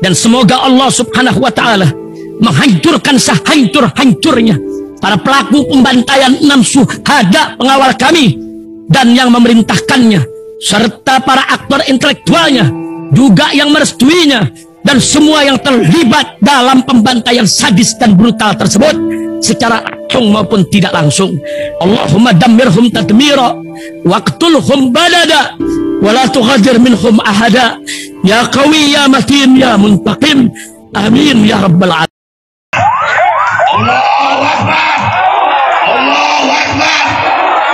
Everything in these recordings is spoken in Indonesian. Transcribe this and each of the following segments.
Dan semoga Allah subhanahu wa ta'ala menghancurkan sehancur-hancurnya para pelaku pembantaian 6 syuhada pengawal kami dan yang memerintahkannya, serta para aktor intelektualnya juga yang merestuinya, dan semua yang terlibat dalam pembantaian sadis dan brutal tersebut secara langsung maupun tidak langsung. Allahumma dammirhum tadmira waqtulhum badada wala tughadir minhum ahada ya qawi ya matin ya muntaqim amin ya rabbal alamin.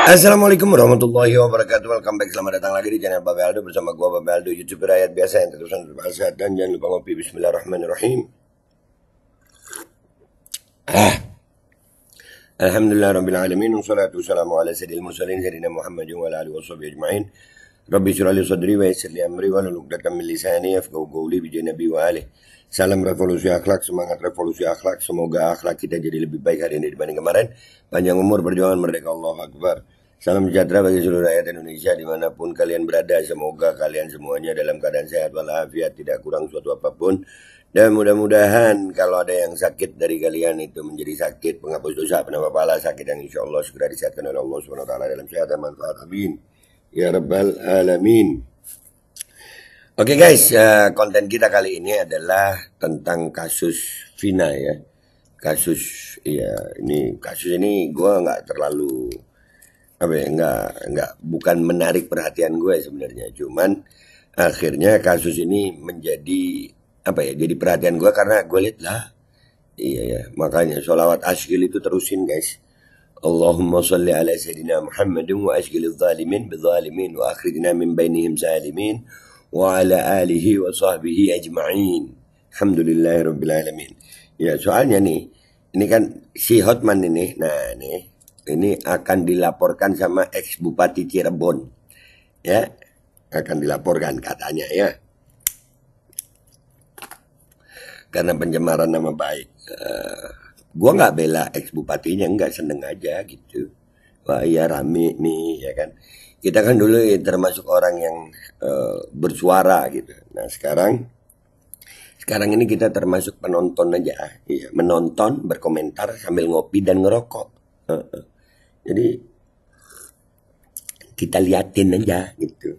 Assalamualaikum warahmatullahi wabarakatuh. Welcome back, selamat datang lagi di channel Babe Aldo bersama gua Babe Aldo, YouTuber rakyat biasa yang terusan bersehat, dan jangan lupa ngopi. Bismillahirrahmanirrahim. Alhamdulillah rabbil alamin, wassalatu wassalamu ala sayyidil mursalin sayyidina Muhammadin wa ala alihi washabihi ajma'in. Rabbi shrah li sadri wa yassir li amri wahlul 'uqdatam min lisani yafqahu qawli bi nabi wa alihi. Salam revolusi akhlak, semangat revolusi akhlak. Semoga akhlak kita jadi lebih baik hari ini dibanding kemarin. Panjang umur, perjuangan, merdeka, Allahu Akbar. Salam sejahtera bagi seluruh rakyat Indonesia dimanapun kalian berada. Semoga kalian semuanya dalam keadaan sehat walafiat, tidak kurang suatu apapun. Dan mudah-mudahan kalau ada yang sakit dari kalian itu menjadi sakit penghapus dosa, penambah pahala, sakit yang insya Allah segera disehatkan oleh Allah SWT dalam sehat dan manfaat. Amin ya rabbal alamin. Oke guys, konten kita kali ini adalah tentang kasus Vina ya. Kasus ini gue nggak terlalu bukan menarik perhatian gue sebenarnya, cuman akhirnya kasus ini menjadi jadi perhatian gue karena gue lihat lah, makanya sholawat ashgil itu terusin guys. Allahumma salli ala sayyidina Muhammadin wa ashgilil zalimin bizalimin wa akhrijna min bainihim salimin wa ala alihi wa sahbihi ajma'in. Alhamdulillahi rabbil alamin. Ya, soalnya nih, ini kan si Hotman ini, ini akan dilaporkan sama ex Bupati Cirebon. Ya, akan dilaporkan katanya ya. Karena pencemaran nama baik. Gua nggak bela ex bupatinya, nggak, seneng aja gitu. Wah iya rame nih ya kan. Kita kan dulu termasuk orang yang bersuara gitu. Nah sekarang ini kita termasuk penonton aja. Iya, menonton, berkomentar sambil ngopi dan ngerokok. Jadi kita liatin aja gitu.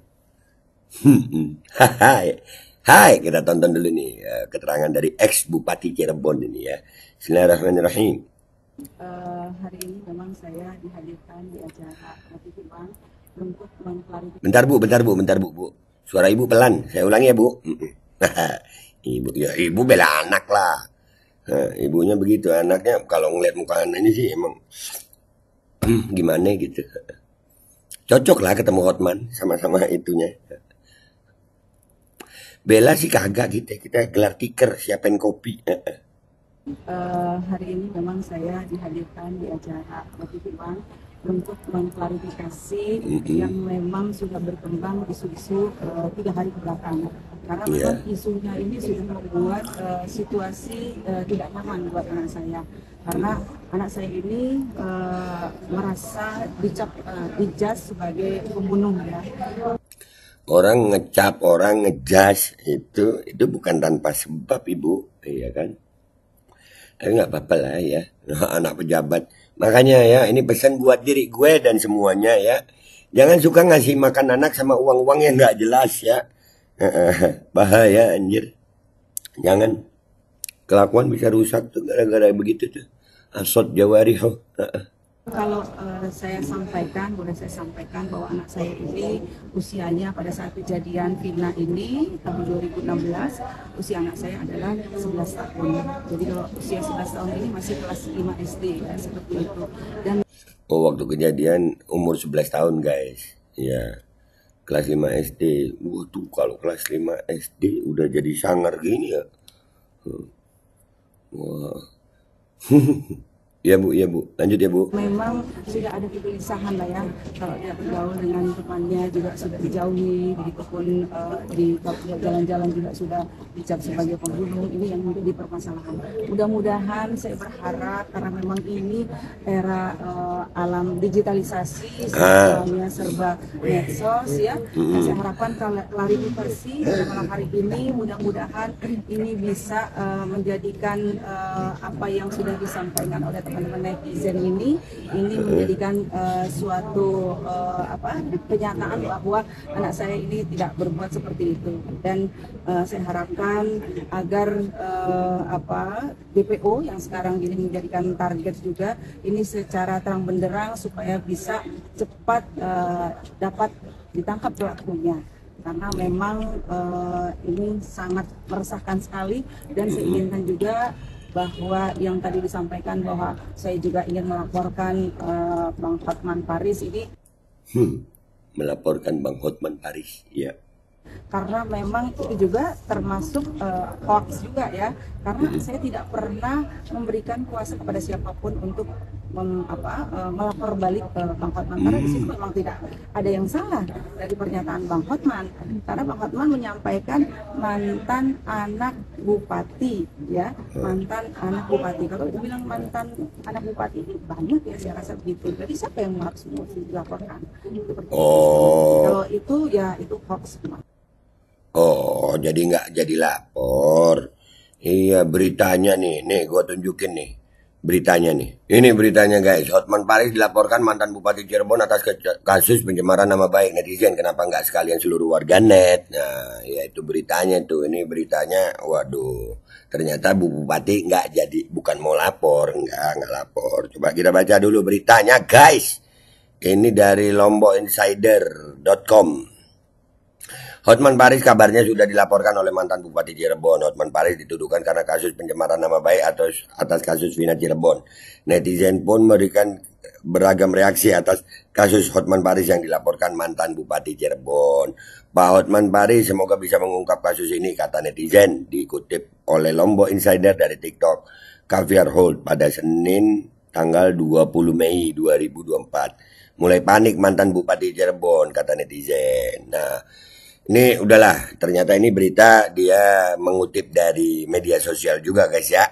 Hai, kita tonton dulu nih keterangan dari ex Bupati Cirebon ini ya. Bismillahirrahmanirrahim. Hari ini memang saya dihadirkan di acara TV One untuk mengklarifikasi. Bentar bu. Suara ibu pelan. Saya ulangi ya bu. Ibu bela anak lah. Ibunya begitu, anaknya kalau ngeliat muka anaknya sih emang gimana gitu. Cocok lah ketemu Hotman, sama-sama itunya. Bela sih kagak gitu, kita gelar tiker, siapain kopi. Hari ini memang saya dihadirkan di acara TV One untuk mengklarifikasi yang memang sudah berkembang isu-isu 3 hari kebelakang. Karena memang isunya ini sudah membuat situasi tidak nyaman buat anak saya. Karena anak saya ini merasa dijudge sebagai pembunuh ya. Orang ngecap, orang ngejas itu bukan tanpa sebab ibu, iya kan? Tapi nggak apa-apa lah ya, anak pejabat. Makanya ya, ini pesan buat diri gue dan semuanya ya. Jangan suka ngasih makan anak sama uang-uang yang nggak jelas ya. Bahaya anjir. Jangan. Kelakuan bisa rusak tuh gara-gara begitu tuh. Asot jawariho. Kalau boleh saya sampaikan bahwa anak saya ini usianya pada saat kejadian Vina ini tahun 2016, usia anak saya adalah 11 tahun. Jadi kalau usia 11 tahun ini masih kelas 5 SD ya, seperti itu. Dan waktu kejadian umur 11 tahun guys. Ya. Kelas 5 SD. Waduh, kalau kelas 5 SD udah jadi sangar gini ya. Wah. Iya Bu. Lanjut ya Bu. Memang sudah ada kegelisahan lah ya, kalau dia bergaul dengan temannya juga sudah dijauhi, begitupun di jalan-jalan juga sudah dicap sebagai pembunuh. Ini yang menjadi permasalahan. Mudah-mudahan saya berharap, karena memang ini era alam digitalisasi, semuanya serba medsos ya. Saya harapkan klarifikasi malam hari ini, mudah-mudahan ini bisa menjadikan apa yang sudah disampaikan oleh teman-teman netizen ini menjadikan suatu kenyataan bahwa anak saya ini tidak berbuat seperti itu, dan saya harapkan agar DPO yang sekarang ini menjadikan target juga ini secara terang benderang supaya bisa cepat dapat ditangkap pelakunya, karena memang ini sangat meresahkan sekali. Dan saya inginkan juga bahwa yang tadi disampaikan bahwa saya juga ingin melaporkan Bang Hotman Paris ini. Melaporkan Bang Hotman Paris, ya. Karena memang itu juga termasuk hoax juga ya, karena saya tidak pernah memberikan kuasa kepada siapapun untuk melapor balik ke Bang Hotman, karena di situ memang tidak ada yang salah dari pernyataan Bang Hotman, karena Bang Hotman menyampaikan mantan anak bupati ya, mantan anak bupati. Kalau dibilang mantan anak bupati ini banyak ya, saya rasa begitu. Jadi siapa yang harus dilaporkan? Kalau itu ya itu hoax. Oh, jadi nggak jadi lapor. Iya, beritanya nih gue tunjukin nih beritanya nih. Ini beritanya guys, Hotman Paris dilaporkan mantan Bupati Cirebon atas kasus pencemaran nama baik netizen. Kenapa nggak sekalian seluruh warganet? Nah, ya itu beritanya tuh. Ini beritanya, waduh, ternyata Bu Bupati nggak jadi, bukan mau lapor, nggak lapor. Coba kita baca dulu beritanya guys. Ini dari lombok-insider.com. Hotman Paris kabarnya sudah dilaporkan oleh mantan Bupati Cirebon. Hotman Paris dituduhkan karena kasus pencemaran nama baik atas kasus Vina Cirebon. Netizen pun memberikan beragam reaksi atas kasus Hotman Paris yang dilaporkan mantan Bupati Cirebon. Pak Hotman Paris semoga bisa mengungkap kasus ini, kata netizen, dikutip oleh Lombok Insider dari TikTok Caviar Hold pada Senin tanggal 20 Mei 2024. Mulai panik mantan Bupati Cirebon, kata netizen. Nah, ini udahlah, ternyata ini berita dia mengutip dari media sosial juga guys ya.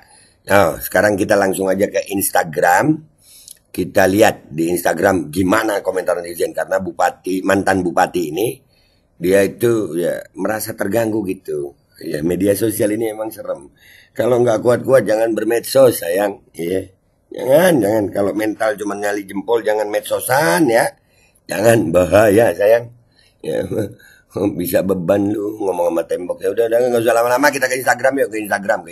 Nah, sekarang kita langsung aja ke Instagram. Kita lihat di Instagram gimana komentar netizen, karena mantan bupati ini dia itu ya merasa terganggu gitu. Ya, media sosial ini emang serem. Kalau nggak kuat-kuat jangan bermedsos sayang. Iya. Jangan kalau mental cuma nyali jempol jangan medsosan ya. Jangan, bahaya sayang. Ya. Bisa beban lu ngomong sama tembok. Ya udah nggak usah lama-lama, kita ke Instagram yuk, ke Instagram.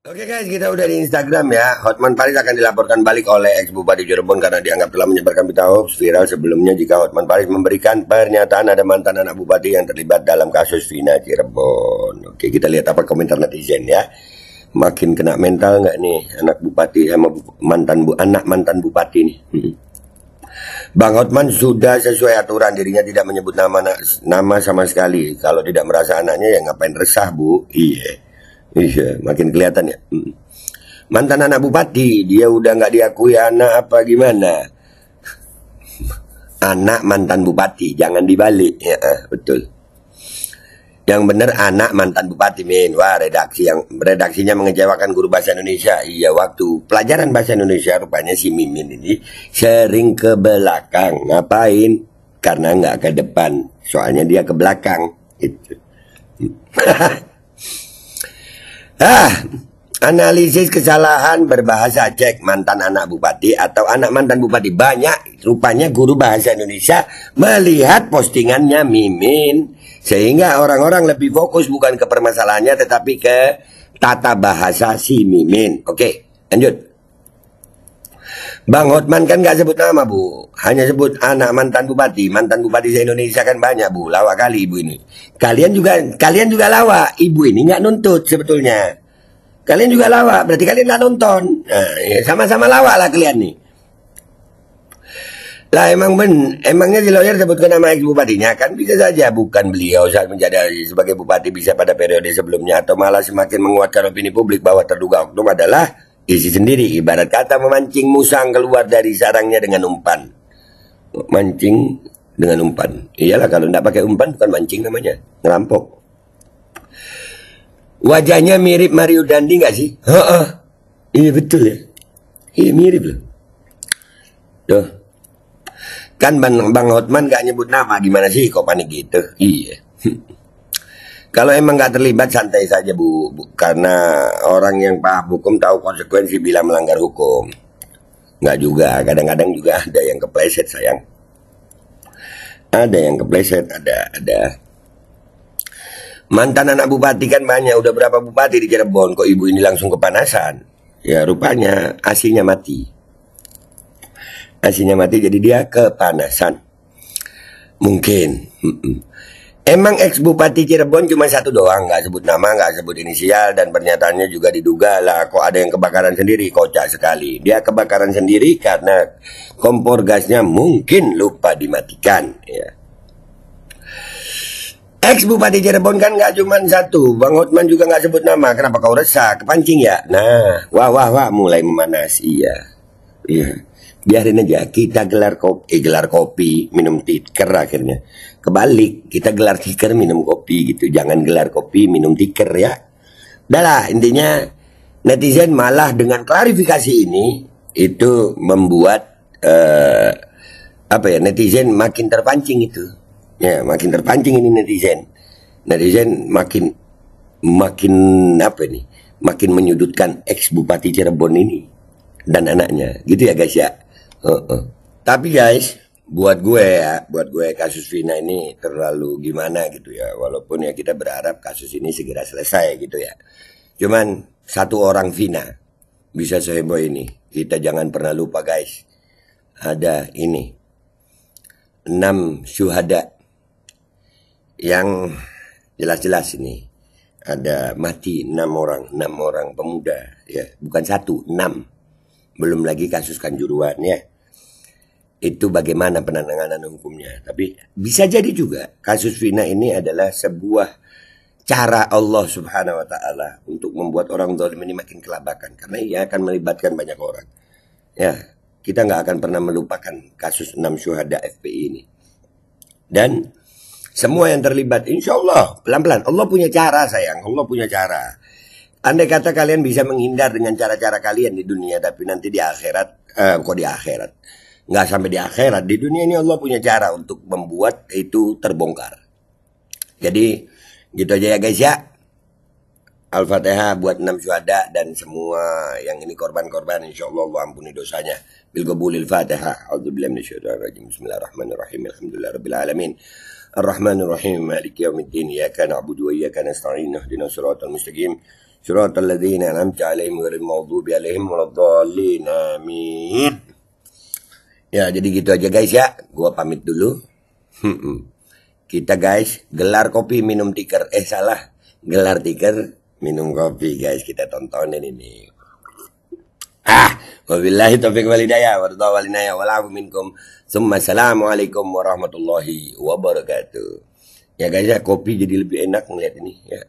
Oke guys, kita udah di Instagram ya. Hotman Paris akan dilaporkan balik oleh ex Bupati Cirebon karena dianggap telah menyebarkan berita hoax viral sebelumnya jika Hotman Paris memberikan pernyataan ada mantan anak bupati yang terlibat dalam kasus Vina Cirebon. Oke, kita lihat apa komentar netizen ya. Makin kena mental nggak nih anak bupati sama anak mantan bupati nih. Bang Hotman sudah sesuai aturan, dirinya tidak menyebut nama sama sekali. Kalau tidak merasa anaknya ya ngapain resah Bu. Iya, makin kelihatan ya. Mantan anak bupati, dia udah nggak diakui anak apa gimana? Anak mantan bupati, jangan dibalik ya, betul. Yang benar anak mantan bupati min. Wah, redaksinya mengecewakan guru bahasa Indonesia. Iya, waktu pelajaran bahasa Indonesia rupanya si Mimin ini sering ke belakang. Ngapain? Karena nggak ke depan. Soalnya dia ke belakang. Itu. Analisis kesalahan berbahasa, cek mantan anak bupati atau anak mantan bupati. Banyak rupanya guru bahasa Indonesia melihat postingannya Mimin, sehingga orang-orang lebih fokus bukan ke permasalahannya tetapi ke tata bahasa si Mimin. Oke, lanjut. Bang Hotman kan gak sebut nama Bu, hanya sebut anak mantan bupati. Mantan bupati se-Indonesia kan banyak Bu, lawak kali ibu ini. Kalian juga lawak, ibu ini gak nuntut sebetulnya. Kalian juga lawak, berarti kalian gak nonton. Nah, ya sama-sama lawak lah kalian nih. Lah emangnya si lawyer sebutkan nama ex bupatinya, kan bisa saja bukan beliau saat menjadi sebagai bupati bisa pada periode sebelumnya, atau malah semakin menguatkan opini publik bahwa terduga oknum adalah isi sendiri. Ibarat kata memancing musang keluar dari sarangnya dengan umpan. Mancing dengan umpan. Iyalah, kalau tidak pakai umpan bukan mancing namanya, ngerampok. Wajahnya mirip Mario Dandi nggak sih? Iya betul ya. Iya mirip loh. Tuh. Kan Bang Hotman nggak nyebut nama, gimana sih kok panik gitu? Iya. Kalau emang nggak terlibat santai saja bu, karena orang yang paham hukum tahu konsekuensi bila melanggar hukum. Nggak juga, kadang-kadang juga ada yang kepleset sayang. Ada yang kepleset, ada. Mantan anak bupati kan banyak, udah berapa bupati di Cirebon, kok ibu ini langsung kepanasan? Ya rupanya asinya mati. Asinya mati jadi dia kepanasan. Mungkin. Emang ex-bupati Cirebon cuma satu doang, nggak sebut nama, nggak sebut inisial, dan pernyataannya juga diduga lah, kok ada yang kebakaran sendiri, kocak sekali. Dia kebakaran sendiri karena kompor gasnya mungkin lupa dimatikan. Ya. Ex-bupati Cirebon kan nggak cuma satu, Bang Hotman juga nggak sebut nama, kenapa kau resah, kepancing ya? Nah, wah, mulai memanas, iya. Biarin aja, kita gelar kopi, minum tiker akhirnya. Kebalik, kita gelar tiker, minum kopi gitu. Jangan gelar kopi, minum tiker ya. Udahlah, intinya netizen malah dengan klarifikasi ini, itu membuat, netizen makin terpancing itu. Ya, makin terpancing ini netizen. Netizen makin menyudutkan ex-bupati Cirebon ini. Dan anaknya, gitu ya guys ya. Tapi guys, buat gue kasus Vina ini terlalu gimana gitu ya. Walaupun ya kita berharap kasus ini segera selesai gitu ya. Cuman satu orang Vina bisa seheboh ini. Kita jangan pernah lupa guys. Ada ini 6 syuhada yang jelas-jelas ini. Ada mati 6 orang pemuda ya. Bukan 1, 6. Belum lagi kasus Kanjuruhan ya. Itu bagaimana penanganan hukumnya. Tapi bisa jadi juga kasus Vina ini adalah sebuah cara Allah Subhanahu wa Ta'ala untuk membuat orang zalim ini makin kelabakan, karena ia akan melibatkan banyak orang. Ya, kita nggak akan pernah melupakan kasus 6 syuhada FPI ini. Dan semua yang terlibat, insya Allah pelan-pelan. Allah punya cara sayang, Allah punya cara. Andai kata kalian bisa menghindar dengan cara-cara kalian di dunia, tapi nanti di akhirat, nggak sampai di akhirat, di dunia ini Allah punya cara untuk membuat itu terbongkar. Jadi gitu aja ya guys ya. Al-Fatihah buat 6 syuhada dan semua yang ini korban-korban, insyaallah Allah ampuni dosanya. Bil qabulil Fatihah. A'udzubillahi minasyaitonir rajim. Bismillahirrahmanirrahim. Alhamdulillahirabbil alamin. Arrahmanirrahim. Maliki yaumiddin. Iyyaka na'budu wa iyyaka nasta'in. Ihdinas siratal mustaqim. Siratal ladzina an'amta 'alaihim ghairil maghdubi 'alaihim waladdallin. Amin. Ya, jadi gitu aja guys ya. Gua pamit dulu. Kita guys, gelar kopi minum tiker. Salah. Gelar tiker minum kopi guys. Kita tontonin ini. Wabillahi taufiq wal hidayah. Wa walinaya wal minkum. Summa assalamualaikum warahmatullahi wabarakatuh. Ya guys ya, kopi jadi lebih enak ngeliat ini ya.